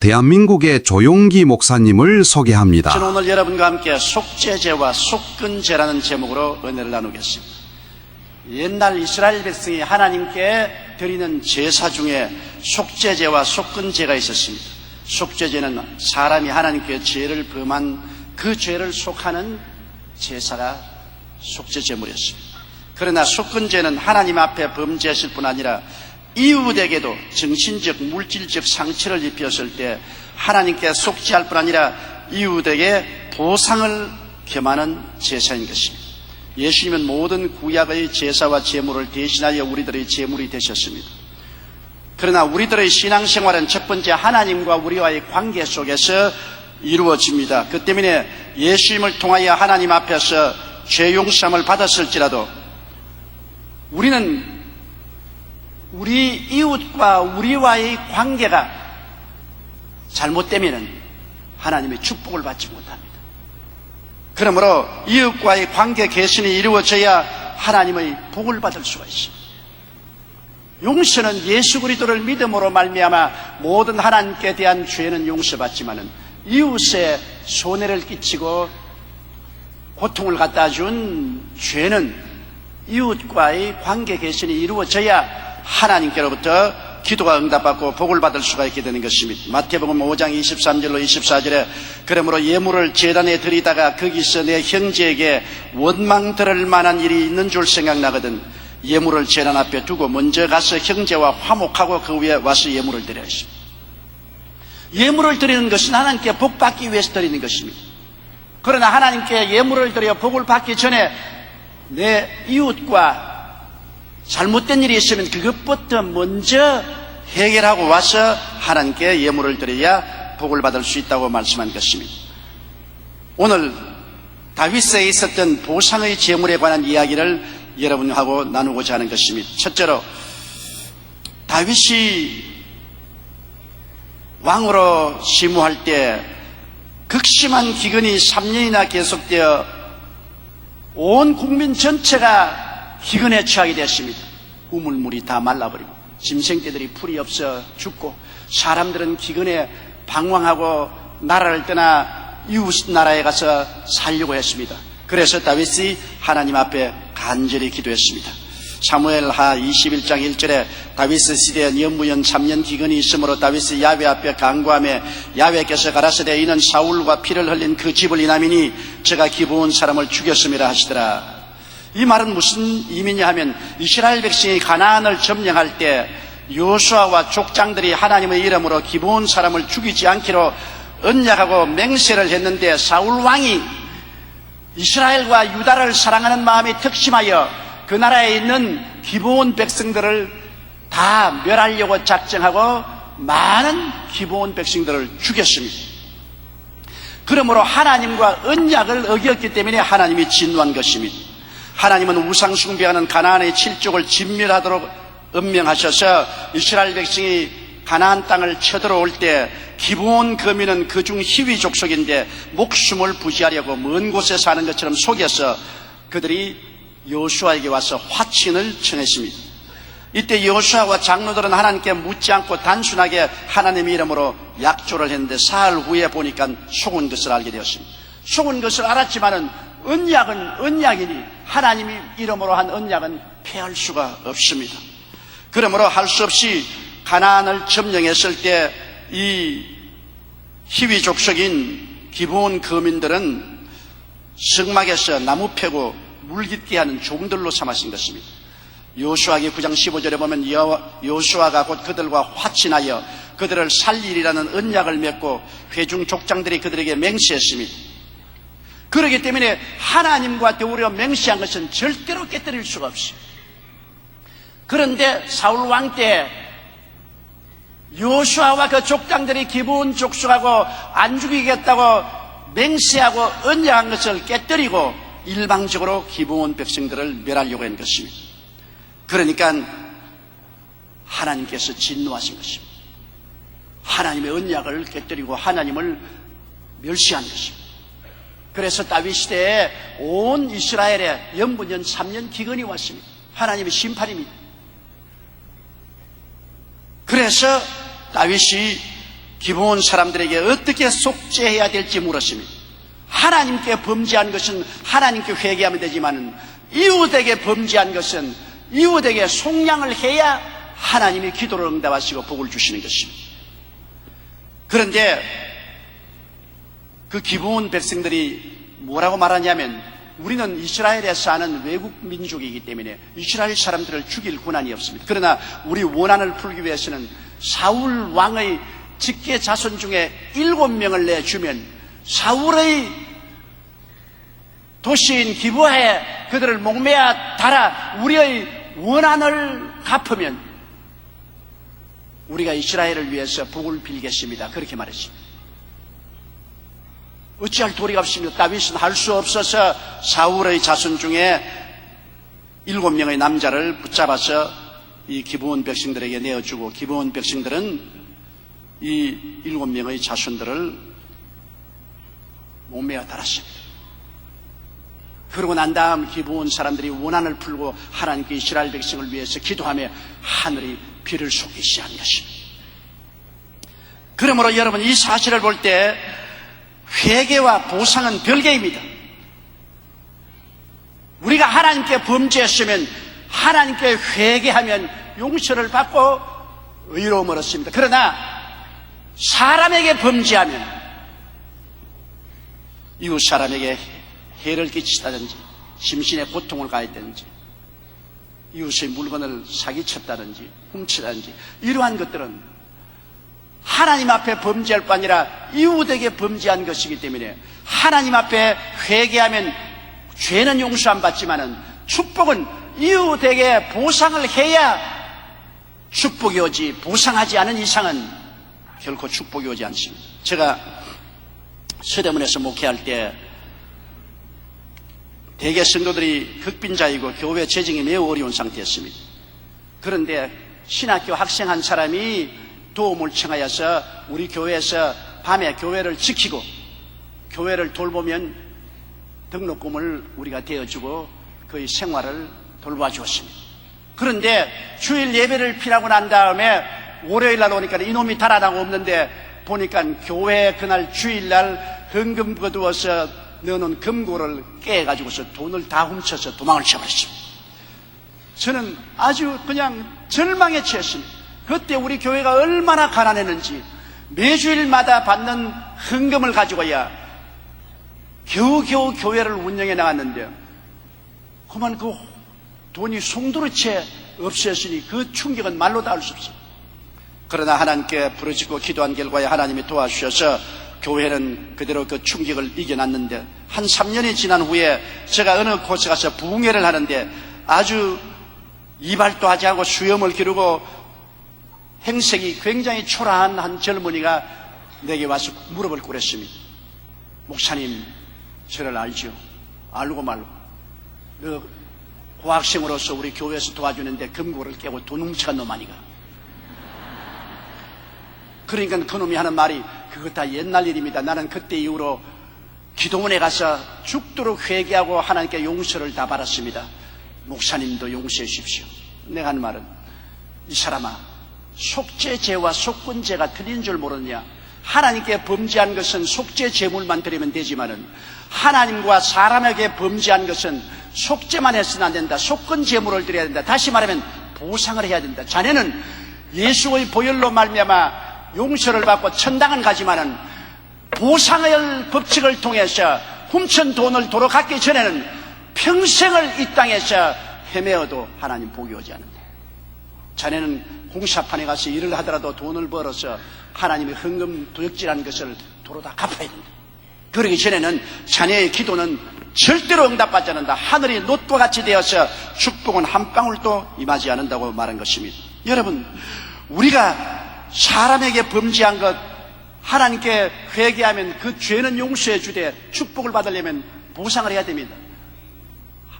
대한민국의 조용기 목사님을 소개합니다. 저는 오늘 여러분과 함께 속죄제와 속근제라는 제목으로 은혜를 나누겠습니다. 옛날 이스라엘 백성이 하나님께 드리는 제사 중에 속죄제와 속근제가 있었습니다. 속죄제는 사람이 하나님께 죄를 범한 그 죄를 속하는 제사가 속죄제물이었습니다. 그러나 속근제는 하나님 앞에 범죄했을 뿐 아니라 이웃에게도 정신적, 물질적 상처를 입혔을 때 하나님께 속죄할 뿐 아니라 이웃에게 보상을 겸하는 제사인 것입니다. 예수님은 모든 구약의 제사와 제물을 대신하여 우리들의 제물이 되셨습니다. 그러나 우리들의 신앙생활은 첫 번째 하나님과 우리와의 관계 속에서 이루어집니다. 그 때문에 예수님을 통하여 하나님 앞에서 죄 용서함을 받았을지라도 우리는 우리 이웃과 우리와의 관계가 잘못되면 하나님의 축복을 받지 못합니다. 그러므로 이웃과의 관계 개선이 이루어져야 하나님의 복을 받을 수가 있습니다. 용서는 예수 그리스도를 믿음으로 말미암아 모든 하나님께 대한 죄는 용서받지만은 이웃에 손해를 끼치고 고통을 갖다 준 죄는 이웃과의 관계 개선이 이루어져야 하나님께로부터 기도가 응답받고 복을 받을 수가 있게 되는 것입니다. 마태복음 5장 23절로 24절에 그러므로 예물을 제단에 드리다가 거기서 내 형제에게 원망 들을 만한 일이 있는 줄 생각나거든 예물을 제단 앞에 두고 먼저 가서 형제와 화목하고 그 위에 와서 예물을 드려야 했습니다. 예물을 드리는 것은 하나님께 복 받기 위해서 드리는 것입니다. 그러나 하나님께 예물을 드려 복을 받기 전에 내 이웃과 잘못된 일이 있으면 그것부터 먼저 해결하고 와서 하나님께 예물을 드려야 복을 받을 수 있다고 말씀한 것입니다. 오늘 다윗에 있었던 보상의 제물에 관한 이야기를 여러분하고 나누고자 하는 것입니다. 첫째로 다윗이 왕으로 시무할 때 극심한 기근이 3년이나 계속되어 온 국민 전체가 기근에 처하게 되었습니다. 우물물이 다 말라버리고 짐승떼들이 풀이 없어 죽고 사람들은 기근에 방황하고 나라를 떠나 이웃 나라에 가서 살려고 했습니다. 그래서 다윗이 하나님 앞에 간절히 기도했습니다. 사무엘하 21장 1절에 다윗의 시대에 연무연 3년 기근이 있으므로 다윗이 야훼 앞에 간구하며 야훼께서 가라사대 이는 사울과 피를 흘린 그 집을 인함이니 제가 기브온 사람을 죽였음이라 하시더라. 이 말은 무슨 의미냐 하면 이스라엘 백성이 가나안을 점령할 때 여호수아와 족장들이 하나님의 이름으로 기브온 사람을 죽이지 않기로 언약하고 맹세를 했는데 사울 왕이 이스라엘과 유다를 사랑하는 마음이 특심하여 그 나라에 있는 기브온 백성들을 다 멸하려고 작정하고 많은 기브온 백성들을 죽였습니다. 그러므로 하나님과 언약을 어겼기 때문에 하나님이 진노한 것입니다. 하나님은 우상 숭배하는 가나안의 7족을 진멸하도록 엄명하셔서 이스라엘 백성이 가나안 땅을 쳐들어올 때 기브온 거민은 그중 히위 족속인데 목숨을 부지하려고 먼 곳에 사는 것처럼 속여서 그들이 여호수아에게 와서 화친을 청했습니다. 이때 여호수아와 장로들은 하나님께 묻지 않고 단순하게 하나님의 이름으로 약조를 했는데 사흘 후에 보니까 속은 것을 알게 되었습니다. 속은 것을 알았지만은 언약은 언약이니 하나님의 이름으로 한 언약은 폐할 수가 없습니다. 그러므로 할 수 없이 가나안을 점령했을 때 이 히위 족속인 기브온 거민들은 성막에서 나무 패고 물 깊게 하는 종들로 삼으신 것입니다. 여호수아기 9장 15절에 보면 여호수아가 곧 그들과 화친하여 그들을 살리리라는 언약을 맺고 회중 족장들이 그들에게 맹세했습니다. 그렇기 때문에 하나님과 더불어 맹세한 것은 절대로 깨뜨릴 수가 없어요. 그런데 사울 왕 때 여호수아와 그 족장들이 기브온 족속하고 안 죽이겠다고 맹세하고 언약한 것을 깨뜨리고 일방적으로 기브온 백성들을 멸하려고 한 것입니다. 그러니까 하나님께서 진노하신 것입니다. 하나님의 언약을 깨뜨리고 하나님을 멸시한 것입니다. 그래서 다윗 시대에 온 이스라엘에 연분연 3년 기근이 왔습니다. 하나님의 심판입니다. 그래서 다윗이 기브온 사람들에게 어떻게 속죄해야 될지 물었습니다. 하나님께 범죄한 것은 하나님께 회개하면 되지만 이웃에게 범죄한 것은 이웃에게 속량을 해야 하나님이 기도를 응답하시고 복을 주시는 것입니다. 그런데 그 기브온 백성들이 뭐라고 말하냐면 우리는 이스라엘에 사는 외국 민족이기 때문에 이스라엘 사람들을 죽일 권한이 없습니다. 그러나 우리 원한을 풀기 위해서는 사울 왕의 직계 자손 중에 7명을 내주면 사울의 도시인 기브아에 그들을 목매어 달아 우리의 원한을 갚으면 우리가 이스라엘을 위해서 복을 빌겠습니다. 그렇게 말했습니다. 어찌할 도리가 없습니다. 다윗은 할 수 없어서 사울의 자손 중에 7명의 남자를 붙잡아서 이 기브온 백성들에게 내어주고 기브온 백성들은 이 7명의 자손들을 목매어 달았습니다. 그러고 난 다음 기브온 사람들이 원한을 풀고 하나님께 이스라엘 백성을 위해서 기도하며 하늘이 비를 쏟기 시작한 것입니다. 그러므로 여러분 이 사실을 볼 때 회개와 보상은 별개입니다. 우리가 하나님께 범죄했으면 하나님께 회개하면 용서를 받고 의로움을 얻습니다. 그러나 사람에게 범죄하면 이웃 사람에게 해를 끼치다든지 심신의 고통을 가했다든지 이웃의 물건을 사기쳤다든지 훔치다든지 이러한 것들은 하나님 앞에 범죄할 뿐 아니라 이웃에게 범죄한 것이기 때문에 하나님 앞에 회개하면 죄는 용서 안 받지만은 축복은 이웃에게 보상을 해야 축복이 오지 보상하지 않은 이상은 결코 축복이 오지 않습니다. 제가 서대문에서 목회할 때 대개 성도들이 극빈자이고 교회 재정이 매우 어려운 상태였습니다. 그런데 신학교 학생 한 사람이 도움을 청하여서 우리 교회에서 밤에 교회를 지키고 교회를 돌보면 등록금을 우리가 대어주고 그의 생활을 돌봐주었습니다. 그런데 주일 예배를 피하고 난 다음에 월요일날 오니까 이놈이 달아나고 없는데 보니까 교회 그날 주일날 헌금 거두어서 넣어놓은 금고를 깨가지고서 돈을 다 훔쳐서 도망을 쳐버렸습니다. 저는 아주 그냥 절망에 처했습니다. 그때 우리 교회가 얼마나 가난했는지 매주일마다 받는 헌금을 가지고야 겨우겨우 교회를 운영해 나갔는데 그만 그 돈이 송두리째 없어졌으니 그 충격은 말로 다 할 수 없습니다. 그러나 하나님께 부르짖고 기도한 결과에 하나님이 도와주셔서 교회는 그대로 그 충격을 이겨놨는데 한 3년이 지난 후에 제가 어느 곳에 가서 부흥회를 하는데 아주 이발도 하지 않고 수염을 기르고 행색이 굉장히 초라한 한 젊은이가 내게 와서 무릎을 꿇었습니다. 목사님, 저를 알지요? 알고 말고 너 고학생으로서 우리 교회에서 도와주는데 금고를 깨고 돈 훔쳐간 놈 아니가? 그러니까 그놈이 하는 말이 그거 다 옛날 일입니다. 나는 그때 이후로 기도원에 가서 죽도록 회개하고 하나님께 용서를 다 받았습니다. 목사님도 용서해 주십시오. 내가 하는 말은 이 사람아 속죄죄와 속건죄가 틀린 줄 모르느냐? 하나님께 범죄한 것은 속죄 제물만 드리면 되지만은 하나님과 사람에게 범죄한 것은 속죄만 해서는 안 된다. 속건 제물을 드려야 된다. 다시 말하면 보상을 해야 된다. 자네는 예수의 보혈로 말미암아 용서를 받고 천당은 가지만은 보상의 법칙을 통해서 훔친 돈을 도로 갚기 전에는 평생을 이 땅에서 헤매어도 하나님 복이 오지 않는다. 자네는 공사판에 가서 일을 하더라도 돈을 벌어서 하나님의 헌금 도적질하는 것을 도로 다 갚아야 된다. 그러기 전에는 자네의 기도는 절대로 응답받지 않는다. 하늘이 놋과 같이 되어서 축복은 한 방울도 임하지 않는다고 말한 것입니다. 여러분, 우리가 사람에게 범죄한 것 하나님께 회개하면 그 죄는 용서해 주되 축복을 받으려면 보상을 해야 됩니다.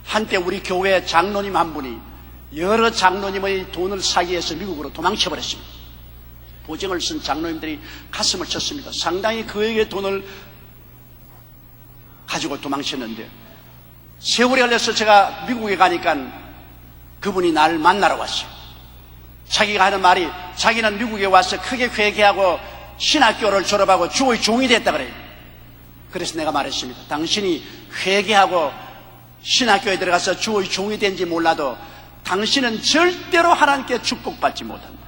한때 우리 교회 장로님 한 분이 여러 장로님의 돈을 사기 위해서 미국으로 도망쳐버렸습니다. 보증을 쓴 장로님들이 가슴을 쳤습니다. 상당히 그에게 돈을 가지고 도망쳤는데 세월이 흘러서 제가 미국에 가니까 그분이 나를 만나러 왔어요. 자기가 하는 말이 자기는 미국에 와서 크게 회개하고 신학교를 졸업하고 주의 종이 됐다 그래요. 그래서 내가 말했습니다. 당신이 회개하고 신학교에 들어가서 주의 종이 된지 몰라도 당신은 절대로 하나님께 축복받지 못한다.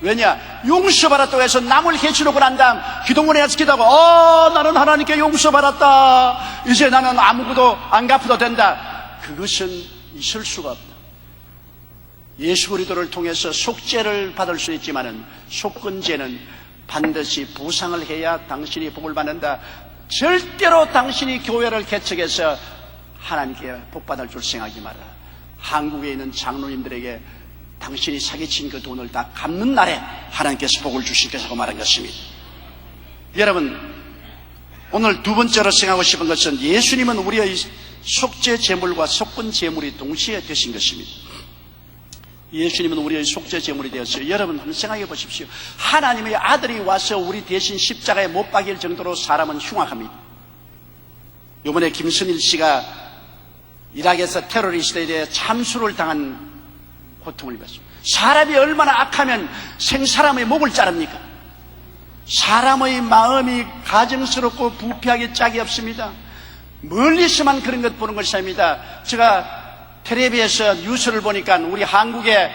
왜냐? 용서받았다고 해서 남을 해치려고 난 다음 기도문에 가서 기도하고 나는 하나님께 용서받았다, 이제 나는 아무것도 안 갚아도 된다. 그것은 있을 수가 없다. 예수 그리스도를 통해서 속죄를 받을 수 있지만은 속건죄는 반드시 보상을 해야 당신이 복을 받는다. 절대로 당신이 교회를 개척해서 하나님께 복받을 줄 생각하지 마라. 한국에 있는 장로님들에게 당신이 사기친 그 돈을 다 갚는 날에 하나님께서 복을 주실 것이라고 말한 것입니다. 여러분, 오늘 두 번째로 생각하고 싶은 것은 예수님은 우리의 속죄 제물과 속건 제물이 동시에 되신 것입니다. 예수님은 우리의 속죄 제물이 되었어요. 여러분 한번 생각해 보십시오. 하나님의 아들이 와서 우리 대신 십자가에 못 박일 정도로 사람은 흉악합니다. 이번에 김선일 씨가 이락에서 테러리스트에 대해 참수를 당한 고통을 받습니다. 사람이 얼마나 악하면 생사람의 목을 자릅니까? 사람의 마음이 가증스럽고 부패하기 짝이 없습니다. 멀리서만 그런 것 보는 것이 아닙니다. 제가 텔레비에서 뉴스를 보니까 우리 한국의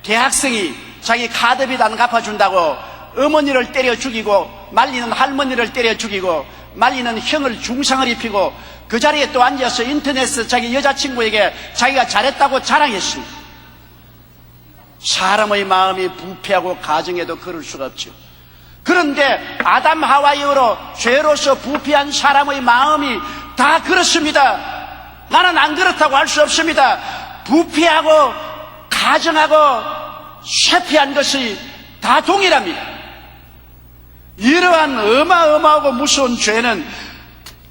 대학생이 자기 카드빚 안 갚아준다고 어머니를 때려 죽이고 말리는 할머니를 때려 죽이고 말리는 형을 중상을 입히고 그 자리에 또 앉아서 인터넷에서 자기 여자친구에게 자기가 잘했다고 자랑했습니다. 사람의 마음이 부패하고 가정에도 그럴 수가 없죠. 그런데 아담 하와 이후로 죄로서 부패한 사람의 마음이 다 그렇습니다. 나는 안 그렇다고 할 수 없습니다. 부패하고 가정하고 쇠폐한 것이 다 동일합니다. 이러한 어마어마하고 무서운 죄는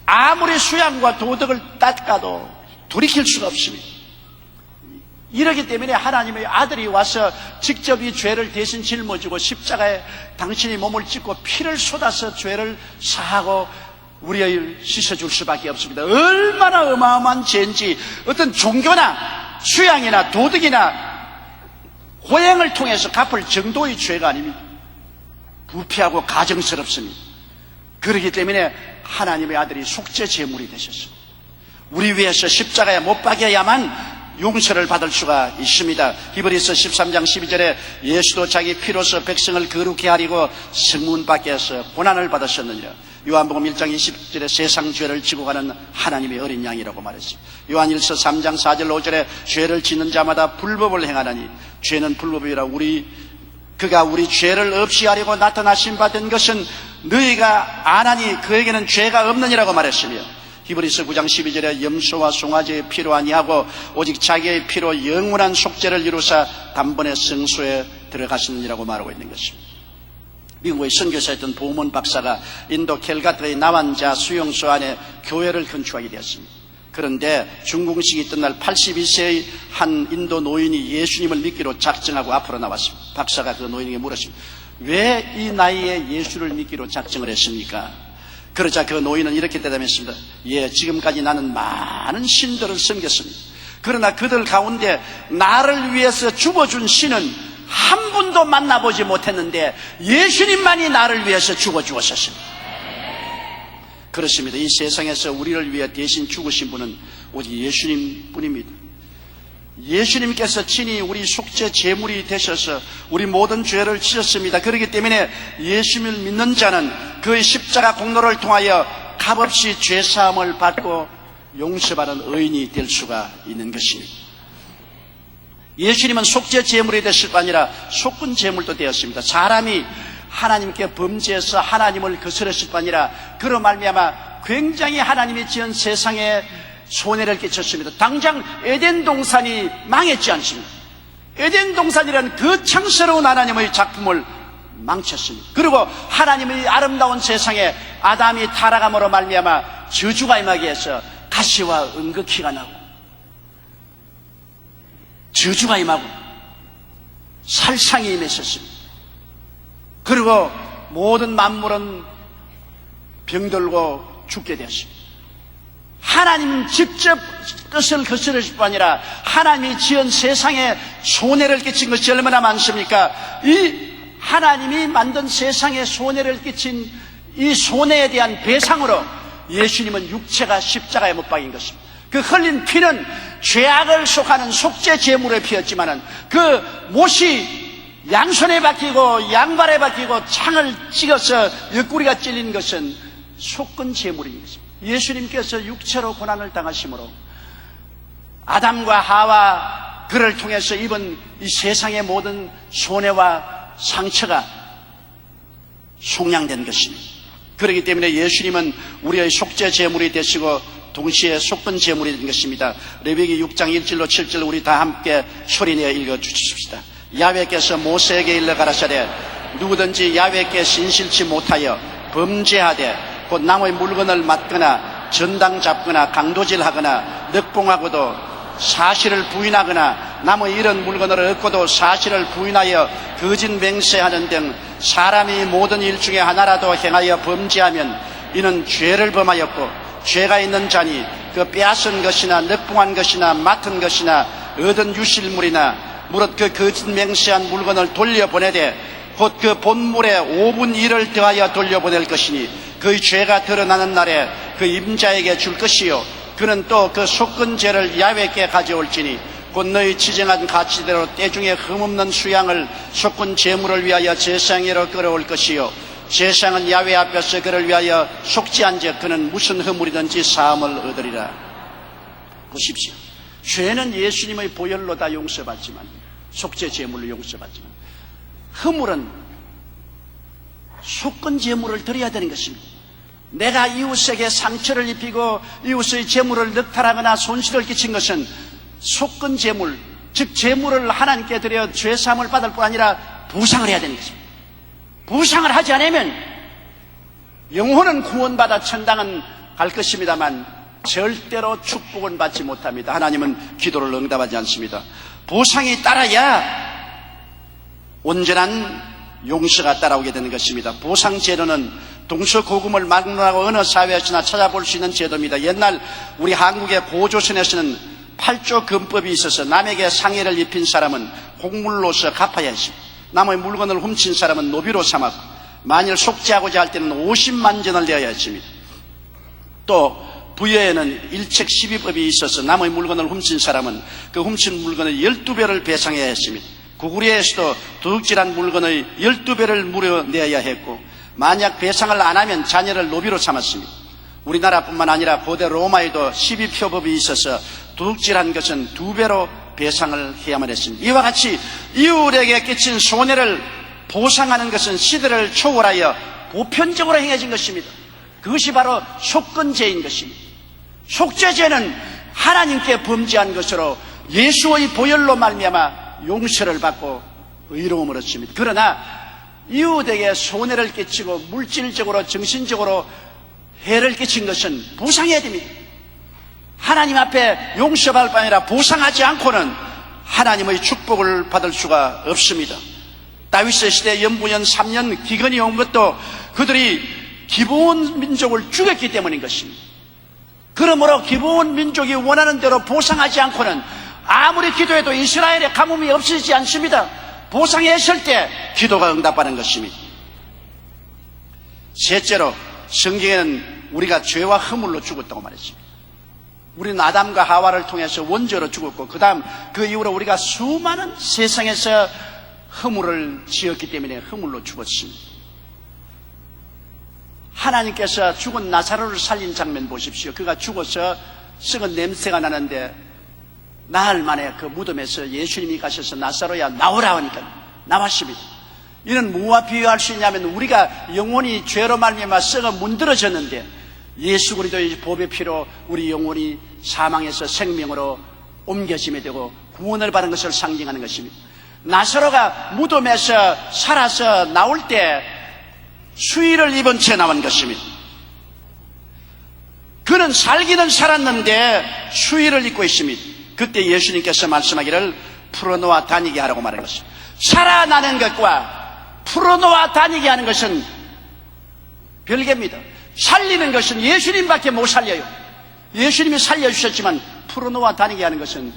아무리 수양과 도덕을 닦아도 돌이킬 수가 없습니다. 이러기 때문에 하나님의 아들이 와서 직접 이 죄를 대신 짊어지고 십자가에 당신의 몸을 찢고 피를 쏟아서 죄를 사하고 우리의 씻어줄 수밖에 없습니다. 얼마나 어마어마한 죄인지 어떤 종교나 수양이나 도덕이나 호행을 통해서 갚을 정도의 죄가 아닙니다. 부패하고 가증스럽습니다. 그렇기 때문에 하나님의 아들이 속죄 제물이 되셨습니다. 우리 위해서 십자가에 못 박여야만 용서를 받을 수가 있습니다. 히브리서 13장 12절에 예수도 자기 피로서 백성을 거룩히 하리고 성문 밖에서 고난을 받으셨느니라. 요한복음 1장 20절에 세상 죄를 지고 가는 하나님의 어린 양이라고 말했습니다. 요한일서 3장 4절 5절에 죄를 짓는 자마다 불법을 행하나니 죄는 불법이라 그가 우리 죄를 없이 하려고 나타나신 바 된 것은 너희가 아나니 그에게는 죄가 없느니라고 말했으며 히브리서 9장 12절에 염소와 송아지의 피로 아니하고 오직 자기의 피로 영원한 속죄를 이루사 단번에 성소에 들어가시느니라고 말하고 있는 것입니다. 미국의 선교사였던 보먼 박사가 인도 캘가트의 나완자 수용소 안에 교회를 건축하게 되었습니다. 그런데 중공식이 있던 날 81세의 한 인도 노인이 예수님을 믿기로 작정하고 앞으로 나왔습니다. 박사가 그 노인에게 물었습니다. 왜 이 나이에 예수를 믿기로 작정을 했습니까? 그러자 그 노인은 이렇게 대답했습니다. 예, 지금까지 나는 많은 신들을 섬겼습니다. 그러나 그들 가운데 나를 위해서 죽어준 신은 한 분도 만나보지 못했는데 예수님만이 나를 위해서 죽어주었습니다. 그렇습니다. 이 세상에서 우리를 위해 대신 죽으신 분은 오직 예수님 뿐입니다. 예수님께서 친히 우리 속죄 제물이 되셔서 우리 모든 죄를 지셨습니다. 그렇기 때문에 예수님을 믿는 자는 그의 십자가 공로를 통하여 값없이 죄사함을 받고 용서받은 의인이 될 수가 있는 것입니다. 예수님은 속죄 제물이 되실 뿐 아니라 속건 제물도 되었습니다. 사람이 하나님께 범죄해서 하나님을 거스렸을 뿐 아니라 그로 말미암아 굉장히 하나님이 지은 세상에 손해를 끼쳤습니다. 당장 에덴 동산이 망했지 않습니까? 에덴 동산이라는 그 창스러운 하나님의 작품을 망쳤습니다. 그리고 하나님의 아름다운 세상에 아담이 타락함으로 말미암아 저주가 임하게 해서 가시와 은극희가 나고 저주가 임하고 살상이 임했었습니다. 그리고 모든 만물은 병들고 죽게 되었습니다. 하나님 직접 뜻을 거스르실 뿐 아니라 하나님이 지은 세상에 손해를 끼친 것이 얼마나 많습니까? 이 하나님이 만든 세상에 손해를 끼친 이 손해에 대한 배상으로 예수님은 육체가 십자가에 못 박인 것입니다. 그 흘린 피는 죄악을 속하는 속죄 제물에 피었지만은 그 못이 양손에 박히고 양발에 박히고 창을 찍어서 옆구리가 찔린 것은 속건 제물인 것입니다. 예수님께서 육체로 고난을 당하심으로 아담과 하와 그를 통해서 입은 이 세상의 모든 손해와 상처가 속량된 것입니다. 그렇기 때문에 예수님은 우리의 속죄 제물이 되시고 동시에 속건 제물이 된 것입니다. 레위기 6장 1절로 7절 우리 다 함께 소리내어 읽어주십시다. 야훼께서 모세에게 일러 가라사대 누구든지 야훼께 신실치 못하여 범죄하되 곧 남의 물건을 맞거나 전당 잡거나 강도질하거나 늑봉하고도 사실을 부인하거나 남의 이런 물건을 얻고도 사실을 부인하여 거짓 맹세하는 등 사람이 모든 일 중에 하나라도 행하여 범죄하면 이는 죄를 범하였고 죄가 있는 자니 그 빼앗은 것이나 늑봉한 것이나 맡은 것이나 얻은 유실물이나 무릇 그 거짓 맹세한 물건을 돌려보내되 곧 그 본물의 5분 1을 더하여 돌려보낼 것이니 그의 죄가 드러나는 날에 그 임자에게 줄 것이요 그는 또 그 속건죄를 야훼께 가져올지니 곧 너희 지정한 가치대로 때중에 흠없는 수양을 속건 제물을 위하여 제상으로 끌어올 것이요 제상은 야훼 앞에서 그를 위하여 속죄한즉 그는 무슨 허물이든지 사함을 얻으리라. 보십시오. 죄는 예수님의 보혈로 다 용서받지만 속죄 제물로 용서받지만 허물은 속건 제물을 드려야 되는 것입니다. 내가 이웃에게 상처를 입히고 이웃의 재물을 늑탈하거나 손실을 끼친 것은 속건 제물, 즉 제물을 하나님께 드려 죄사함을 받을 뿐 아니라 보상을 해야 되는 것입니다. 보상을 하지 않으면 영혼은 구원받아 천당은 갈 것입니다만 절대로 축복은 받지 못합니다. 하나님은 기도를 응답하지 않습니다. 보상이 따라야 온전한 용서가 따라오게 되는 것입니다. 보상 제도는 동서고금을 막론하고 어느 사회에서나 찾아볼 수 있는 제도입니다. 옛날 우리 한국의 고조선에서는 8조 금법이 있어서 남에게 상해를 입힌 사람은 곡물로서 갚아야 했습니다. 남의 물건을 훔친 사람은 노비로 삼았고 만일 속죄하고자 할 때는 50만 전을 내어야 했습니다. 또 부여에는 일책 12법이 있어서 남의 물건을 훔친 사람은 그 훔친 물건의 12배를 배상해야 했습니다. 구구리에서도 도둑질한 물건의 12배를 무려 내야 했고 만약 배상을 안 하면 자녀를 노비로 삼았습니다. 우리나라뿐만 아니라 고대 로마에도 12표법이 있어서 도둑질한 것은 2배로 배상을 해야만 했습니다. 이와 같이 이웃에게 끼친 손해를 보상하는 것은 시대를 초월하여 보편적으로 행해진 것입니다. 그것이 바로 속건죄인 것입니다. 속죄죄는 하나님께 범죄한 것으로 예수의 보혈로 말미암아 용서를 받고 의로움을 얻습니다. 그러나 이웃에게 손해를 끼치고 물질적으로 정신적으로 해를 끼친 것은 보상해야 됩니다. 하나님 앞에 용서받을 뿐 아니라 보상하지 않고는 하나님의 축복을 받을 수가 없습니다. 다윗의 시대 연부년 3년 기근이 온 것도 그들이 기브온 민족을 죽였기 때문인 것입니다. 그러므로 기브온 민족이 원하는 대로 보상하지 않고는 아무리 기도해도 이스라엘의 가뭄이 없어지지 않습니다. 보상했을 때 기도가 응답하는 것입니다. 셋째로 성경에는 우리가 죄와 허물로 죽었다고 말했습니다. 우리는 아담과 하와를 통해서 원죄로 죽었고 그 다음 그 이후로 우리가 수많은 세상에서 허물을 지었기 때문에 허물로 죽었습니다. 하나님께서 죽은 나사로를 살린 장면 보십시오. 그가 죽어서 썩은 냄새가 나는데 나흘 만에 그 무덤에서 예수님이 가셔서 나사로야 나오라 하니까 나왔습니다. 이는 무엇과 비유할 수 있냐면 우리가 영혼이 죄로 말미암아 썩어 문드러졌는데 예수 그리스도의 보배 피로 우리 영혼이 사망에서 생명으로 옮겨짐이 되고 구원을 받은 것을 상징하는 것입니다. 나사로가 무덤에서 살아서 나올 때 수의를 입은 채 나온 것입니다. 그는 살기는 살았는데 수의를 입고 있습니다. 그때 예수님께서 말씀하기를 풀어놓아 다니게 하라고 말한 것입니다. 살아나는 것과 풀어놓아 다니게 하는 것은 별개입니다. 살리는 것은 예수님밖에 못 살려요. 예수님이 살려주셨지만 풀어놓아 다니게 하는 것은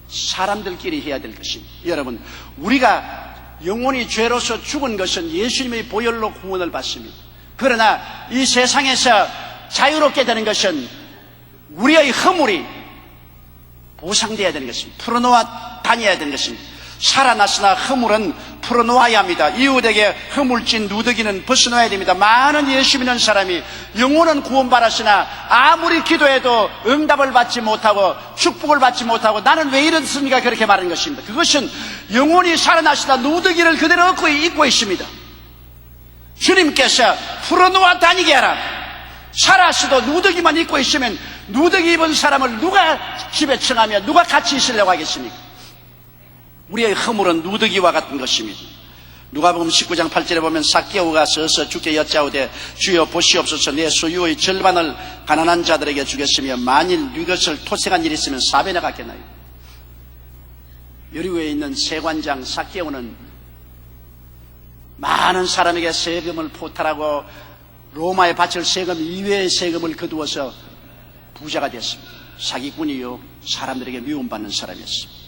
사람들끼리 해야 될 것입니다. 여러분, 우리가 영혼이 죄로서 죽은 것은 예수님의 보혈로 구원을 받습니다. 그러나 이 세상에서 자유롭게 되는 것은 우리의 허물이 보상되어야 되는 것입니다. 풀어놓아 다녀야 되는 것입니다. 살아났으나 허물은 풀어놓아야 합니다. 이웃에게 허물진 누더기는 벗어놓아야 됩니다. 많은 예수 믿는 사람이 영혼은 구원받았으나 아무리 기도해도 응답을 받지 못하고 축복을 받지 못하고 나는 왜 이렇습니까? 그렇게 말하는 것입니다. 그것은 영혼이 살아났으나 누더기를 그대로 입고 있습니다. 주님께서 풀어놓아 다니게 하라. 살았어도 누더기만 입고 있으면 누더기 입은 사람을 누가 집에 청하며 누가 같이 있으려고 하겠습니까? 우리의 허물은 누더기와 같은 것입니다. 누가복음 19장 8절에 보면 삭개오가 서서 주께 여짜오되 주여 보시옵소서 내 소유의 절반을 가난한 자들에게 주겠으며 만일 이것을 토색한 일이 있으면 사배나 갖겠나요? 여리고에 있는 세관장 삭개오는 많은 사람에게 세금을 포탈하고 로마에 바칠 세금 이외의 세금을 거두어서 부자가 됐습니다. 사기꾼이요 사람들에게 미움받는 사람이었습니다.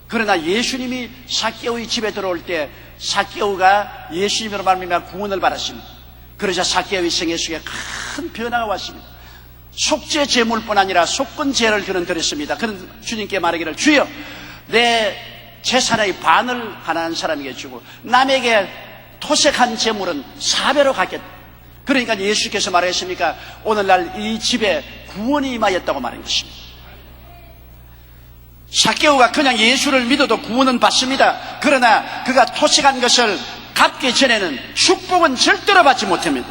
그러나 예수님이 삭개오의 집에 들어올 때 삭개오가 예수님으로 말미암아 구원을 받았습니다. 그러자 삭개오의 생애 속에 큰 변화가 왔습니다. 속죄 제물뿐 아니라 속건제를 그는 드렸습니다. 그는 주님께 말하기를 주여 내 재산의 반을 가난한 사람에게 주고 남에게 토색한 제물은 사배로 갚겠다. 그러니까 예수께서 말하셨습니까? 오늘날 이 집에 구원이 임하였다고 말한 것입니다. 삭개오가 그냥 예수를 믿어도 구원은 받습니다. 그러나 그가 토색한 것을 갚기 전에는 축복은 절대로 받지 못합니다.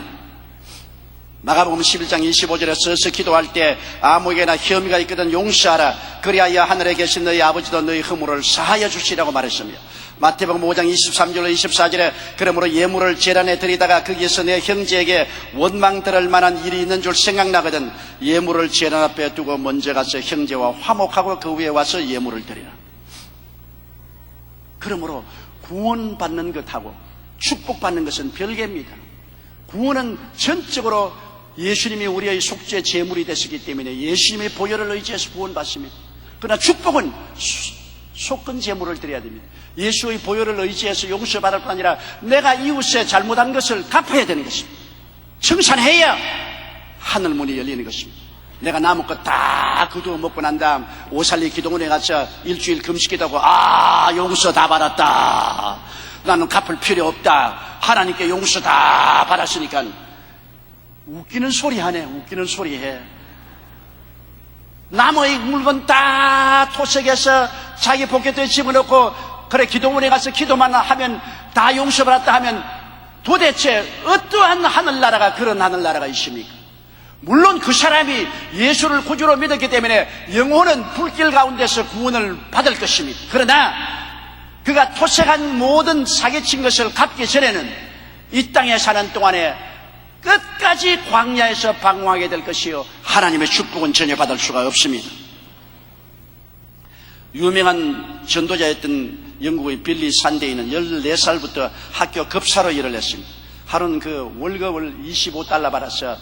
마가복음 11장 25절에 서서 기도할 때 아무에게나 혐의가 있거든 용서하라. 그리하여 하늘에 계신 너희 아버지도 너희 허물을 사하여 주시라고 말했습니다. 마태복음 5장 23절로 24절에 그러므로 예물을 제단에 드리다가 거기에서 내 형제에게 원망 들을 만한 일이 있는 줄 생각나거든 예물을 제단 앞에 두고 먼저 가서 형제와 화목하고 그 위에 와서 예물을 드리라. 그러므로 구원받는 것하고 축복받는 것은 별개입니다. 구원은 전적으로 예수님이 우리의 속죄 제물이 되시기 때문에 예수님의 보혈을 의지해서 구원받습니다. 그러나 축복은 속건 제물을 드려야 됩니다. 예수의 보혈을 의지해서 용서받을 뿐 아니라 내가 이웃에 잘못한 것을 갚아야 되는 것입니다. 청산해야 하늘문이 열리는 것입니다. 내가 남은 것 다 거두어 먹고 난 다음 오살리 기도원에 가서 일주일 금식기도하고 용서 다 받았다. 나는 갚을 필요 없다. 하나님께 용서 다 받았으니까 웃기는 소리 하네. 웃기는 소리 해. 남의 물건 다 토색해서 자기 포켓에 집어넣고 그래 기도원에 가서 기도만 하면 다 용서받았다 하면 도대체 어떠한 하늘나라가 그런 하늘나라가 있습니까? 물론 그 사람이 예수를 구주로 믿었기 때문에 영혼은 불길 가운데서 구원을 받을 것입니다. 그러나 그가 토색한 모든 사기친 것을 갚기 전에는 이 땅에 사는 동안에 끝까지 광야에서 방황하게 될 것이요 하나님의 축복은 전혀 받을 수가 없습니다. 유명한 전도자였던 영국의 빌리 산데이는 14살부터 학교 급사로 일을 했습니다. 하루는 그 월급을 25달러 받아서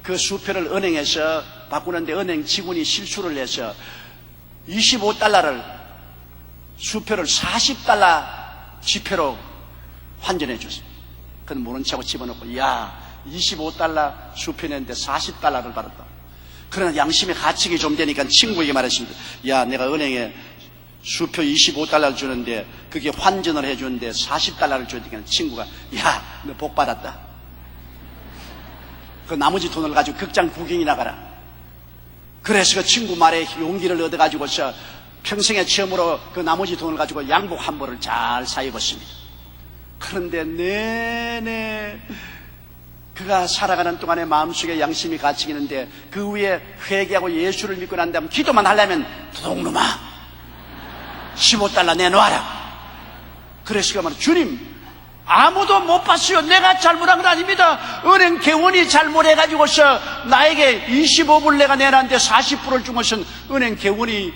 그 수표를 은행에서 바꾸는데 은행 직원이 실수를 해서 25달러를 수표를 40달러 지표로 환전해 줬습니다. 그건 모른 척하고 집어넣고 야 25달러 수표 냈는데 40달러를 받았다. 그러나 양심의 가책이 좀 되니까 친구에게 말했습니다. 야 내가 은행에 수표 25달러를 주는데 그게 환전을 해주는데 40달러를 주니까 친구가 야 너 복 받았다. 그 나머지 돈을 가지고 극장 구경이나 가라. 그래서 그 친구 말에 용기를 얻어가지고서 평생에 처음으로 그 나머지 돈을 가지고 양복 한 벌을 잘 사 입었습니다. 그런데 내내 그가 살아가는 동안에 마음속에 양심이 갇히는데 그 위에 회개하고 예수를 믿고 난 다음 기도만 하려면 도둑놈아 15달러 내놓아라. 그래서 그 말은 주님 아무도 못 봤어요. 내가 잘못한 건 아닙니다. 은행 개원이 잘못해가지고서 나에게 25불 내가 내놨는데 40불을 준 것은 은행 개원이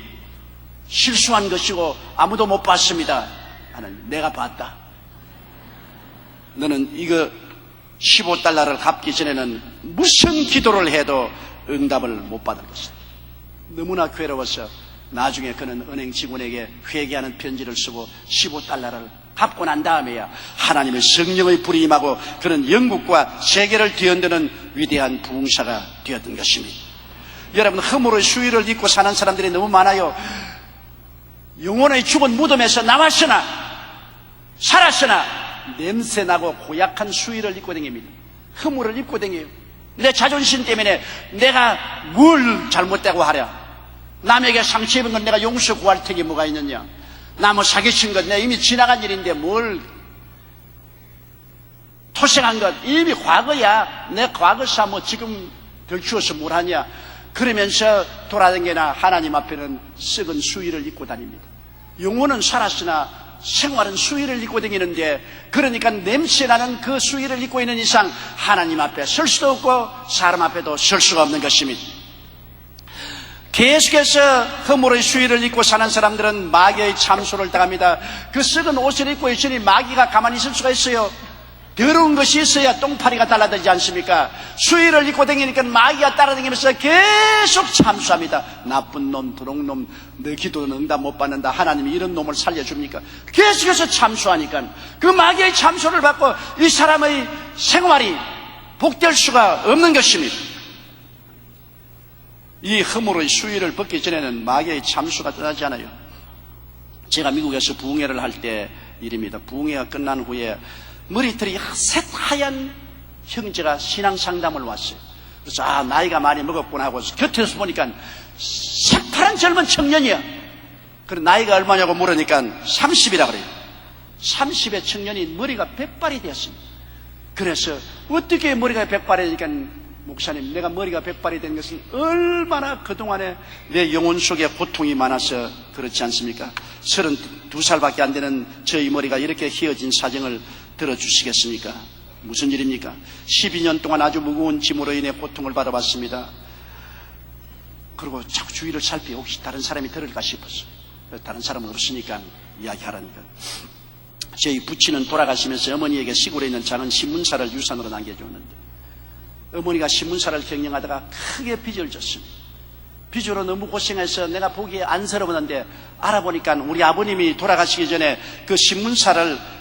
실수한 것이고 아무도 못 봤습니다. 하나님 내가 봤다. 너는 이거 15달러를 갚기 전에는 무슨 기도를 해도 응답을 못 받을 것이다. 너무나 괴로워서 나중에 그는 은행 직원에게 회개하는 편지를 쓰고 15달러를 갚고 난 다음에야 하나님의 성령의 불이 임하고 그런 영국과 세계를 뒤흔드는 위대한 부흥사가 되었던 것입니다. 여러분, 허물의 수위를 입고 사는 사람들이 너무 많아요. 영혼의 죽은 무덤에서 나왔으나 살았으나 냄새나고 고약한 수위를 입고 다닙니다. 허물을 입고 다녀요. 내 자존심 때문에 내가 뭘 잘못되고 하랴, 남에게 상처 입은 건 내가 용서 구할 택이 뭐가 있느냐, 나 사기친 것 내가 이미 지나간 일인데 뭘 토생한 것 이미 과거야, 내 과거사 지금 덜 키워서 뭘 하냐, 그러면서 돌아다니나 하나님 앞에는 썩은 수위를 입고 다닙니다. 영혼은 살았으나 생활은 수위를 입고 다니는데, 그러니까 냄새나는 그 수위를 입고 있는 이상 하나님 앞에 설 수도 없고 사람 앞에도 설 수가 없는 것입니다. 계속해서 허물의 수위를 입고 사는 사람들은 마귀의 참소를 당합니다. 그 썩은 옷을 입고 있으니 마귀가 가만히 있을 수가 있어요? 더러운 것이 있어야 똥파리가 달라들지 않습니까? 수위를 입고 다니니까 마귀가 따라다니면서 계속 참수합니다. 나쁜 놈, 도둑놈, 너 기도는 응답 못 받는다, 하나님이 이런 놈을 살려줍니까? 계속해서 참수하니까 그 마귀의 참소를 받고 이 사람의 생활이 복될 수가 없는 것입니다. 이 허물의 수위를 벗기 전에는 마귀의 참수가 떠나지 않아요. 제가 미국에서 부흥회를 할 때 일입니다. 부흥회가 끝난 후에 머리털이 새하얀 형제가 신앙 상담을 왔어요. 그래서 나이가 많이 먹었구나 하고 곁에서 보니까 새파란 젊은 청년이야. 그래 나이가 얼마냐고 물으니까 30이라 그래요. 30의 청년이 머리가 백발이 되었습니다. 그래서 어떻게 머리가 백발이 되니까, 목사님, 내가 머리가 백발이 된 것은 얼마나 그동안에 내 영혼 속에 고통이 많아서 그렇지 않습니까? 32살밖에 안 되는 저희 머리가 이렇게 휘어진 사정을 들어주시겠습니까? 무슨 일입니까? 12년 동안 아주 무거운 짐으로 인해 고통을 받아봤습니다. 그리고 자꾸 주위를 살피 혹시 다른 사람이 들을까 싶었어요. 다른 사람은 없으니까 이야기하라니까. 저희 부친은 돌아가시면서 어머니에게 시골에 있는 작은 신문사를 유산으로 남겨줬는데, 어머니가 신문사를 경영하다가 크게 빚을 졌습니다. 빚으로 너무 고생해서 내가 보기에 안쓰러웠는데, 알아보니까 우리 아버님이 돌아가시기 전에 그 신문사를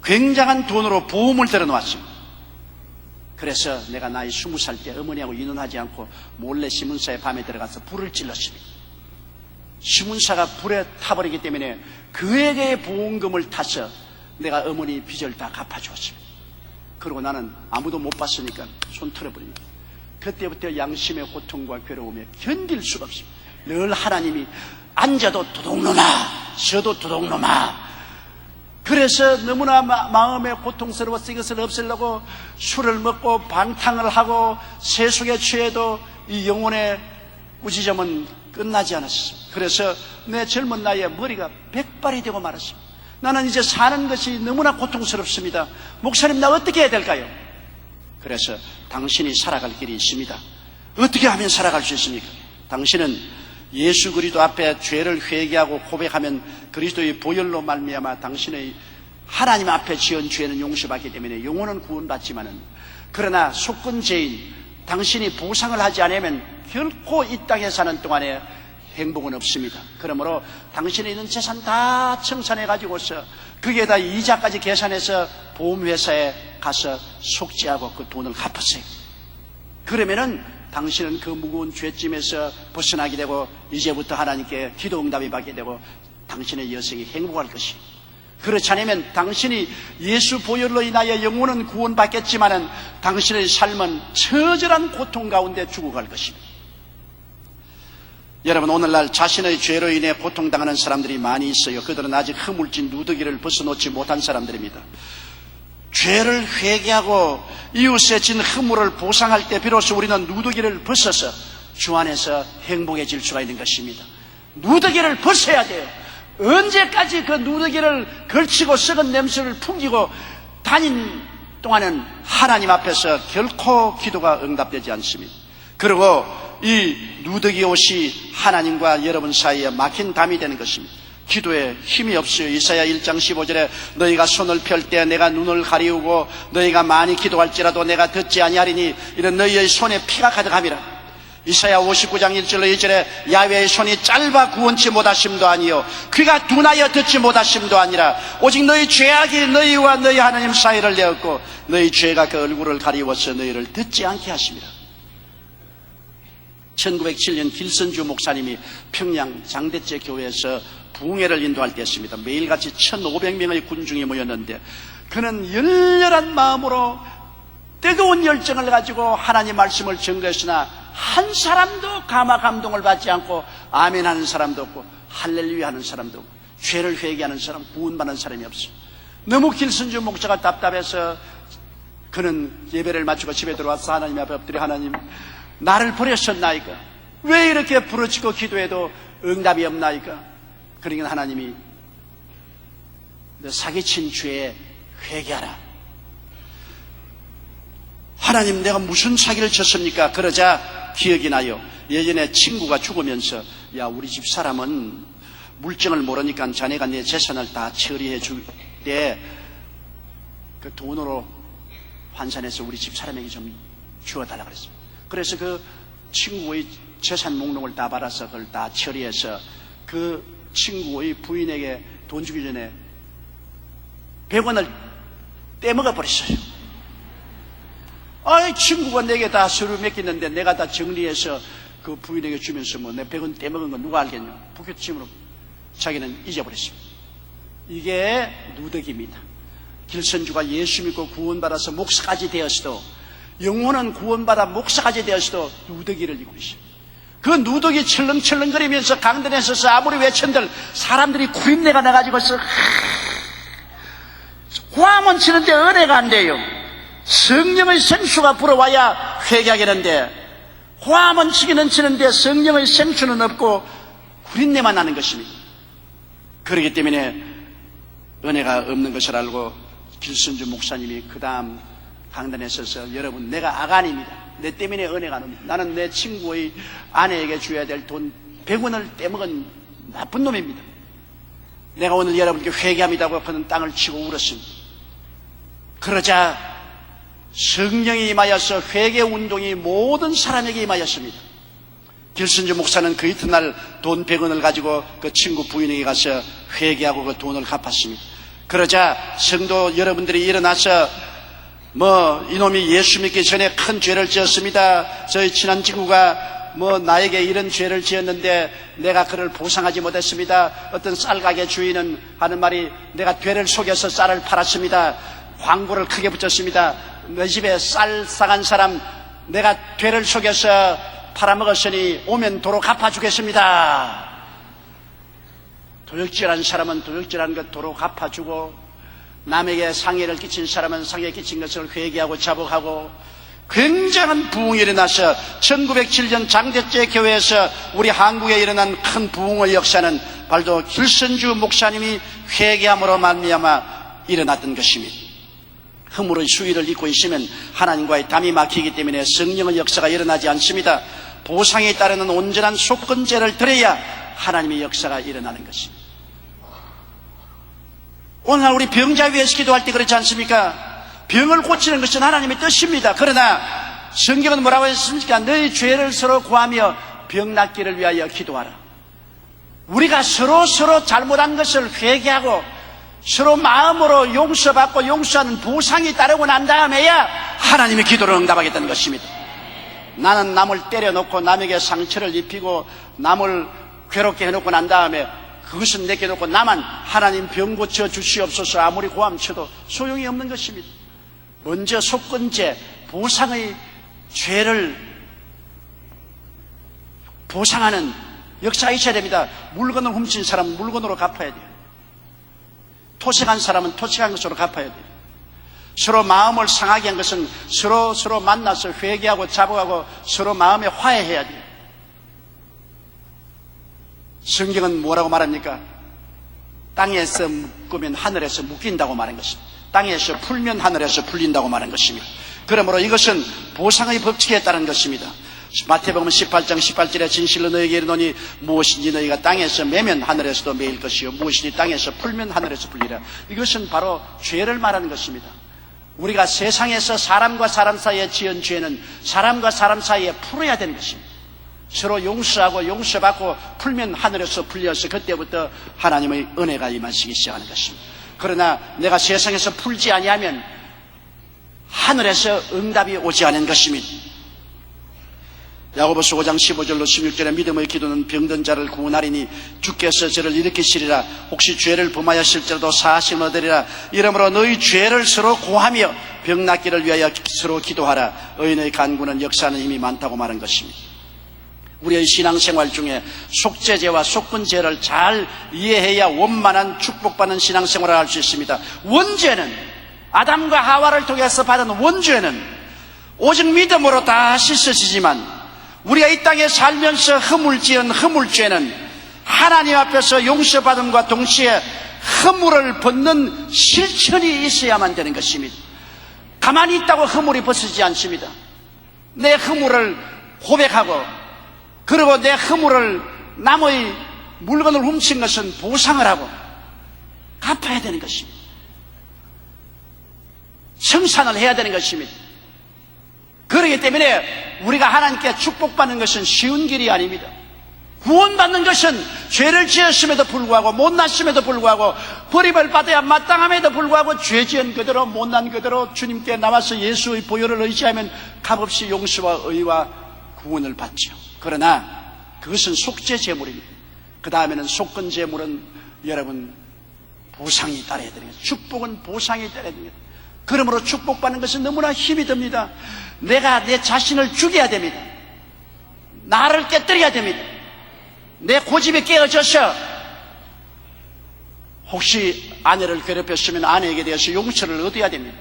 굉장한 돈으로 보험을 들어놓았습니다. 그래서 내가 나이 20살 때 어머니하고 인원하지 않고 몰래 신문사에 밤에 들어가서 불을 찔렀습니다. 신문사가 불에 타버리기 때문에 그에게 보험금을 타서 내가 어머니 빚을 다 갚아주었습니다. 그리고 나는 아무도 못 봤으니까 손 털어버립니다. 그때부터 양심의 고통과 괴로움에 견딜 수가 없습니다. 늘 하나님이 앉아도 도둑놈아, 서도 도둑놈아. 그래서 너무나 마음에 고통스러워서 이것을 없애려고 술을 먹고 방탕을 하고 세속에 취해도 이 영혼의 꾸지점은 끝나지 않았습니다. 그래서 내 젊은 나이에 머리가 백발이 되고 말았습니다. 나는 이제 사는 것이 너무나 고통스럽습니다. 목사님, 나 어떻게 해야 될까요? 그래서 당신이 살아갈 길이 있습니다. 어떻게 하면 살아갈 수 있습니까? 당신은 예수 그리스도 앞에 죄를 회개하고 고백하면 그리스도의 보혈로 말미암아 당신의 하나님 앞에 지은 죄는 용서받기 때문에 영혼은 구원받지만은, 그러나 속건죄인 당신이 보상을 하지 않으면 결코 이 땅에 사는 동안에 행복은 없습니다. 그러므로 당신이 있는 재산 다 청산해 가지고서 거기에다 이자까지 계산해서 보험회사에 가서 속죄하고 그 돈을 갚으세요. 그러면은 당신은 그 무거운 죄짐에서 벗어나게 되고 이제부터 하나님께 기도 응답이 받게 되고 당신의 여생이 행복할 것입니다. 그렇지 않으면 당신이 예수 보혈로 인하여 영혼은 구원받겠지만은 당신의 삶은 처절한 고통 가운데 죽어갈 것입니다. 여러분, 오늘날 자신의 죄로 인해 고통당하는 사람들이 많이 있어요. 그들은 아직 허물진 누더기를 벗어놓지 못한 사람들입니다. 죄를 회개하고 이웃에 진 허물을 보상할 때 비로소 우리는 누더기를 벗어서 주 안에서 행복해질 수가 있는 것입니다. 누더기를 벗어야 돼요. 언제까지 그 누더기를 걸치고 썩은 냄새를 풍기고 다닌 동안은 하나님 앞에서 결코 기도가 응답되지 않습니다. 그리고 이 누더기 옷이 하나님과 여러분 사이에 막힌 담이 되는 것입니다. 기도에 힘이 없어요. 이사야 1장 15절에 너희가 손을 펼 때 내가 눈을 가리우고 너희가 많이 기도할지라도 내가 듣지 아니하리니 이런 너희의 손에 피가 가득함이라. 이사야 59장 1절로 2절에 야훼의 손이 짧아 구원치 못하심도 아니요 귀가 둔하여 듣지 못하심도 아니라 오직 너희 죄악이 너희와 너희 하나님 사이를 내었고 너희 죄가 그 얼굴을 가리워서 너희를 듣지 않게 하심이라. 1907년 길선주 목사님이 평양 장대째 교회에서 부흥회를 인도할 때였습니다. 매일같이 1500명의 군중이 모였는데 그는 열렬한 마음으로 뜨거운 열정을 가지고 하나님 말씀을 전거했으나 한 사람도 감동을 받지 않고 아멘하는 사람도 없고 할렐루야 하는 사람도 없고 죄를 회개하는 사람, 구원받는 사람이 없어요. 너무 길선주 목사가 답답해서 그는 예배를 마치고 집에 들어와서 하나님 앞에 엎드려 하나님 나를 버렸었나이까? 왜 이렇게 부르짖고 기도해도 응답이 없나이까? 그러니까 하나님이 너 사기친 죄에 회개하라. 하나님 내가 무슨 사기를 쳤습니까? 그러자 기억이 나요. 예전에 친구가 죽으면서 야 우리 집 사람은 물정을 모르니까 자네가 내 재산을 다 처리해 줄 때 그 돈으로 환산해서 우리 집 사람에게 좀 주어달라 그랬습니다. 그래서 그 친구의 재산 목록을 다 받아서 그걸 다 처리해서 그 친구의 부인에게 돈 주기 전에 100원을 떼먹어 버렸어요. 아이 친구가 내게 다 서류 맡겼는데 내가 다 정리해서 그 부인에게 주면서 뭐 내 100원 떼먹은 건 누가 알겠냐. 부교침으로 자기는 잊어버렸습니다. 이게 누더기입니다. 길선주가 예수 믿고 구원받아서 목사까지 되었어도 영혼은 구원받아 목사까지 되었어도 누더기를 입고 있어요. 그 누더기 철렁철렁거리면서 강단에 서서 아무리 외친들 사람들이 구린내가 나가지고서 화음은 치는데 은혜가 안 돼요. 성령의 생수가 불어와야 회개하겠는데 화음은 치기는 치는데 성령의 생수는 없고 구린내만 나는 것입니다. 그렇기 때문에 은혜가 없는 것을 알고 길선주 목사님이 그 다음 강단에 서서 여러분 내가 아간입니다. 내 때문에 은혜가 안 옵니다. 나는 내 친구의 아내에게 줘야 될 돈 100원을 떼먹은 나쁜 놈입니다. 내가 오늘 여러분께 회개합니다고 그는 땅을 치고 울었습니다. 그러자 성령이 임하여서 회개운동이 모든 사람에게 임하였습니다. 길선주 목사는 그 이튿날 돈 100원을 가지고 그 친구 부인에게 가서 회개하고 그 돈을 갚았습니다. 그러자 성도 여러분들이 일어나서 뭐 이놈이 예수 믿기 전에 큰 죄를 지었습니다. 저희 친한 친구가 뭐 나에게 이런 죄를 지었는데 내가 그를 보상하지 못했습니다. 어떤 쌀가게 주인은 하는 말이 내가 죄를 속여서 쌀을 팔았습니다. 광고를 크게 붙였습니다. 내 집에 쌀 싸간 사람 내가 죄를 속여서 팔아먹었으니 오면 도로 갚아주겠습니다. 도둑질한 사람은 도둑질한 것 도로 갚아주고 남에게 상해를 끼친 사람은 상해 끼친 것을 회개하고 자복하고 굉장한 부흥이 일어나서 1907년 장대째 교회에서 우리 한국에 일어난 큰 부흥의 역사는 바로 길선주 목사님이 회개함으로 말미암아 일어났던 것입니다. 허물의 수위를 잊고 있으면 하나님과의 담이 막히기 때문에 성령의 역사가 일어나지 않습니다. 보상에 따르는 온전한 속건제를 드려야 하나님의 역사가 일어나는 것입니다. 오늘 우리 병자 위에서 기도할 때 그렇지 않습니까? 병을 고치는 것은 하나님의 뜻입니다. 그러나 성경은 뭐라고 했습니까? 너희 죄를 서로 구하며 병 낫기를 위하여 기도하라. 우리가 서로 잘못한 것을 회개하고 서로 마음으로 용서받고 용서하는 보상이 따르고 난 다음에야 하나님의 기도를 응답하겠다는 것입니다. 나는 남을 때려놓고 남에게 상처를 입히고 남을 괴롭게 해놓고 난 다음에 그것은 내게 놓고 나만 하나님 병 고쳐 주시옵소서 아무리 고함쳐도 소용이 없는 것입니다. 먼저 속건제 보상의 죄를 보상하는 역사가 있어야 됩니다. 물건을 훔친 사람은 물건으로 갚아야 돼요. 토색한 사람은 토색한 것으로 갚아야 돼요. 서로 마음을 상하게 한 것은 서로 만나서 회개하고 자복하고 서로 마음에 화해해야 돼요. 성경은 뭐라고 말합니까? 땅에서 묶으면 하늘에서 묶인다고 말한 것입니다. 땅에서 풀면 하늘에서 풀린다고 말한 것입니다. 그러므로 이것은 보상의 법칙에 따른 것입니다. 마태복음 18장 18절에 진실로 너희에게 이르노니 무엇인지 너희가 땅에서 매면 하늘에서도 매일 것이요 무엇인지 땅에서 풀면 하늘에서 풀리라. 이것은 바로 죄를 말하는 것입니다. 우리가 세상에서 사람과 사람 사이에 지은 죄는 사람과 사람 사이에 풀어야 되는 것입니다. 서로 용서하고 용서받고 풀면 하늘에서 풀려서 그때부터 하나님의 은혜가 임하시기 시작하는 것입니다. 그러나 내가 세상에서 풀지 아니하면 하늘에서 응답이 오지 않은 것입니다. 야고보서 5장 15절로 16절에 믿음의 기도는 병든 자를 구원하리니 주께서 저를 일으키시리라. 혹시 죄를 범하였을지라도 사하심 얻으리라. 이러므로 너희 죄를 서로 고하며 병 낫기를 위하여 서로 기도하라. 의인의 간구는 역사하는 힘이 많다고 말한 것입니다. 우리의 신앙생활 중에 속죄죄와 속근죄를 잘 이해해야 원만한 축복받는 신앙생활을 할 수 있습니다. 원죄는 아담과 하와를 통해서 받은 원죄는 오직 믿음으로 다 씻어지지만 우리가 이 땅에 살면서 허물지은 허물죄는 하나님 앞에서 용서받음과 동시에 허물을 벗는 실천이 있어야만 되는 것입니다. 가만히 있다고 허물이 벗어지지 않습니다. 내 허물을 고백하고 그리고 내 허물을 남의 물건을 훔친 것은 보상을 하고 갚아야 되는 것입니다. 청산을 해야 되는 것입니다. 그렇기 때문에 우리가 하나님께 축복받는 것은 쉬운 길이 아닙니다. 구원받는 것은 죄를 지었음에도 불구하고 못났음에도 불구하고 버림을 받아야 마땅함에도 불구하고 죄 지은 그대로 못난 그대로 주님께 나와서 예수의 보혈을 의지하면 값없이 용서와 의와 구원을 받죠. 그러나 그것은 속죄 제물입니다. 그 다음에는 속건 제물은 여러분 보상이 따라야 되는 거예요. 축복은 보상이 따라야 됩니다. 그러므로 축복받는 것은 너무나 힘이 듭니다. 내가 내 자신을 죽여야 됩니다. 나를 깨뜨려야 됩니다. 내 고집이 깨어져서 혹시 아내를 괴롭혔으면 아내에게 대해서 용서를 얻어야 됩니다.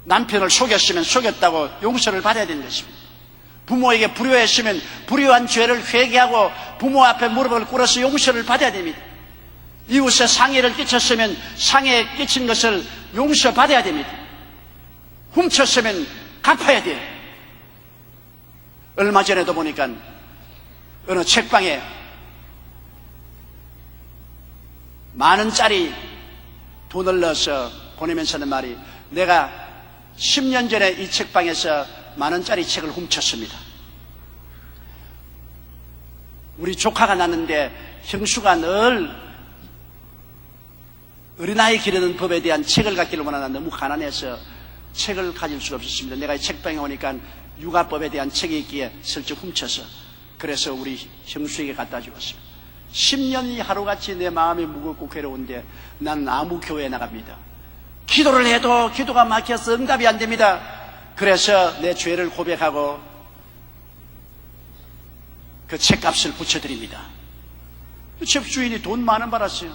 남편을 속였으면 속였다고 용서를 받아야 되는 것입니다. 부모에게 불효했으면 불효한 죄를 회개하고 부모 앞에 무릎을 꿇어서 용서를 받아야 됩니다. 이웃에 상해를 끼쳤으면 상해 끼친 것을 용서받아야 됩니다. 훔쳤으면 갚아야 돼요. 얼마 전에도 보니까 어느 책방에 10,000원짜리 돈을 넣어서 보내면서 하는 말이, 내가 10년 전에 이 책방에서 10,000원짜리 책을 훔쳤습니다. 우리 조카가 낳는데 형수가 늘 어린아이 기르는 법에 대한 책을 갖기를 원하나 너무 가난해서 책을 가질 수가 없었습니다. 내가 이 책방에 오니까 육아법에 대한 책이 있기에 슬쩍 훔쳐서 그래서 우리 형수에게 갖다 주었습니다. 10년이 하루같이 내 마음이 무겁고 괴로운데 나는 아무 교회에 나갑니다. 기도를 해도 기도가 막혀서 응답이 안 됩니다. 그래서 내 죄를 고백하고 그 책값을 붙여드립니다. 책 주인이 돈 10,000원 받았어요.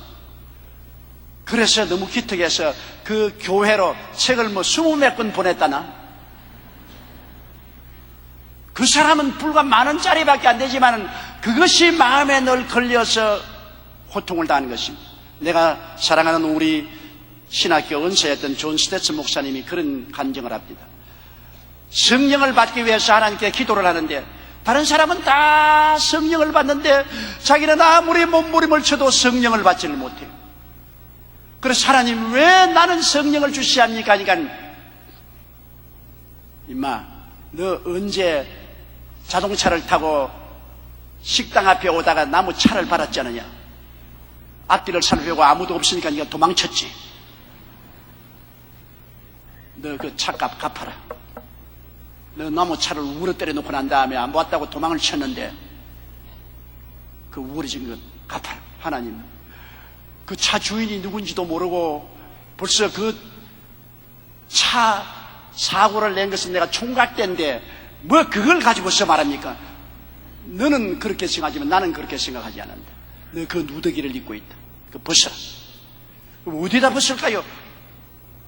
그래서 너무 기특해서 그 교회로 책을 20몇 권 보냈다나? 그 사람은 불과 10,000원짜리밖에 안 되지만 그것이 마음에 늘 걸려서 고통을 당하는 것입니다. 내가 사랑하는 우리 신학교 은사였던 존 스테츠 목사님이 그런 간증을 합니다. 성령을 받기 위해서 하나님께 기도를 하는데 다른 사람은 다 성령을 받는데 자기는 아무리 몸부림을 쳐도 성령을 받지를 못해요. 그래서 하나님 왜 나는 성령을 주시합니까? 하니까 임마 너 언제 자동차를 타고 식당 앞에 오다가 나무 차를 받았지 않느냐? 앞뒤를 살펴보고 아무도 없으니까 네가 도망쳤지. 너 그 차값 갚아라. 너 나무 차를 우러뜨려 놓고 난 다음에 안 보았다고 도망을 쳤는데 그 우월해진 건 갚아라. 하나님 그 차 주인이 누군지도 모르고 벌써 그 차 사고를 낸 것은 내가 총각 때인데 뭐 그걸 가지고서 말합니까? 너는 그렇게 생각하지만 나는 그렇게 생각하지 않는다. 너 그 누더기를 입고 있다. 그 벗어라. 그럼 어디다 벗을까요?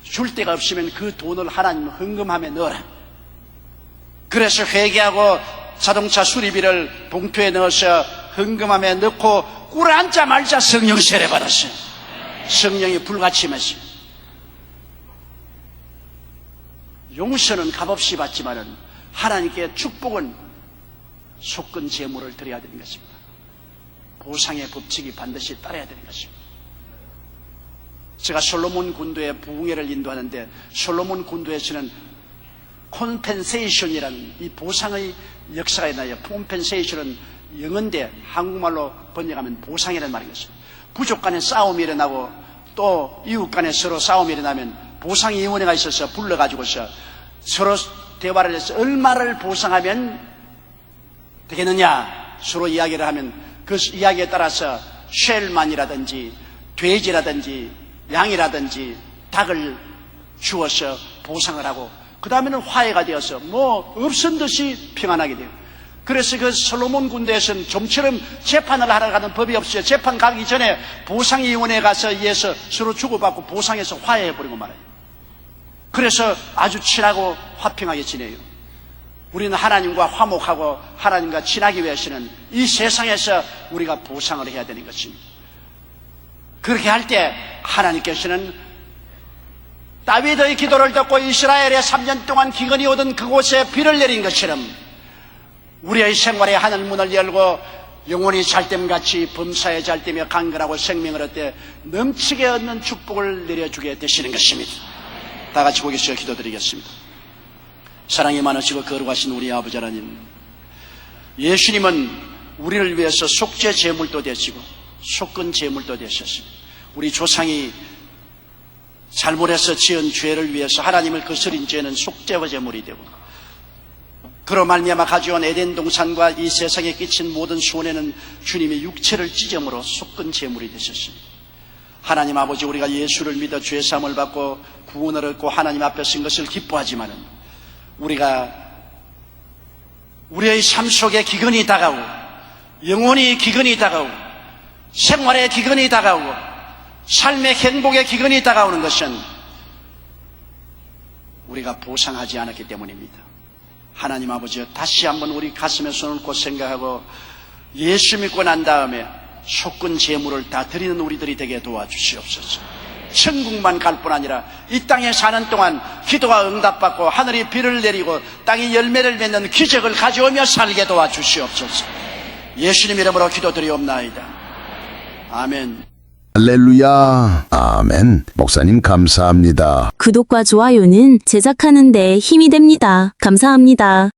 줄 데가 없으면 그 돈을 하나님 헌금함에 넣어라. 그래서 회개하고 자동차 수리비를 봉투에 넣어서 헌금함에 넣고 꿇어앉자마자 성령 세례 받았어요. 성령이 불같이 임했어요. 용서는 값없이 받지만은 하나님께 축복은 속건 제물을 드려야 되는 것입니다. 보상의 법칙이 반드시 따라야 되는 것입니다. 제가 솔로몬 군도의 부흥회를 인도하는데 솔로몬 군도에서는 콤펜세이션이라는 이 보상의 역사가 있나요? 콤펜세이션은 영어인데 한국말로 번역하면 보상이라는 말이겠어요. 부족 간에 싸움이 일어나고 또 이웃 간에 서로 싸움이 일어나면 보상위원회가 있어서 불러가지고서 서로 대화를 해서 얼마를 보상하면 되겠느냐 서로 이야기를 하면 그 이야기에 따라서 쉘만이라든지 돼지라든지 양이라든지 닭을 주어서 보상을 하고 그 다음에는 화해가 되어서 뭐 없은 듯이 평안하게 돼요. 그래서 그 솔로몬 군대에서는 좀처럼 재판을 하러 가는 법이 없어요. 재판 가기 전에 보상위원회에 가서 이에서 서로 주고받고 보상해서 화해해버리고 말아요. 그래서 아주 친하고 화평하게 지내요. 우리는 하나님과 화목하고 하나님과 친하기 위해서는 이 세상에서 우리가 보상을 해야 되는 것입니다. 그렇게 할 때 하나님께서는 다윗의 기도를 듣고 이스라엘에 3년 동안 기근이 오던 그곳에 비를 내린 것처럼 우리의 생활에 하늘문을 열고 영혼이 잘됨같이 범사에 잘되며 강건하고 생명을 얻되 넘치게 얻는 축복을 내려주게 되시는 것입니다. 다 같이 거기서 기도드리겠습니다. 사랑이 많으시고 거룩하신 우리 아버지 하나님, 예수님은 우리를 위해서 속죄 제물도 되시고 속건 제물도 되셨습니다. 우리 조상이 잘못해서 지은 죄를 위해서 하나님을 거스린 죄는 속죄와 제물이 되고 그로 말미암아 가져온 에덴 동산과 이 세상에 끼친 모든 손해는 주님의 육체를 찢음으로 속건 제물이 되셨습니다. 하나님 아버지, 우리가 예수를 믿어 죄사함을 받고 구원을 얻고 하나님 앞에 쓴 것을 기뻐하지만은 우리가 우리의 삶 속에 기근이 다가오고 영혼이 기근이 다가오고 생활에 기근이 다가오고 삶의 행복에 기근이 다가오는 것은 우리가 보상하지 않았기 때문입니다. 하나님 아버지, 다시 한번 우리 가슴에 손을 얹고 생각하고 예수 믿고 난 다음에 속건 제물을 다 드리는 우리들이 되게 도와주시옵소서. 천국만 갈 뿐 아니라 이 땅에 사는 동안 기도가 응답받고 하늘이 비를 내리고 땅이 열매를 맺는 기적을 가져오며 살게 도와주시옵소서. 예수님 이름으로 기도드리옵나이다. 아멘. 할렐루야. 아멘. 목사님 감사합니다. 구독과 좋아요는 제작하는 데 힘이 됩니다. 감사합니다.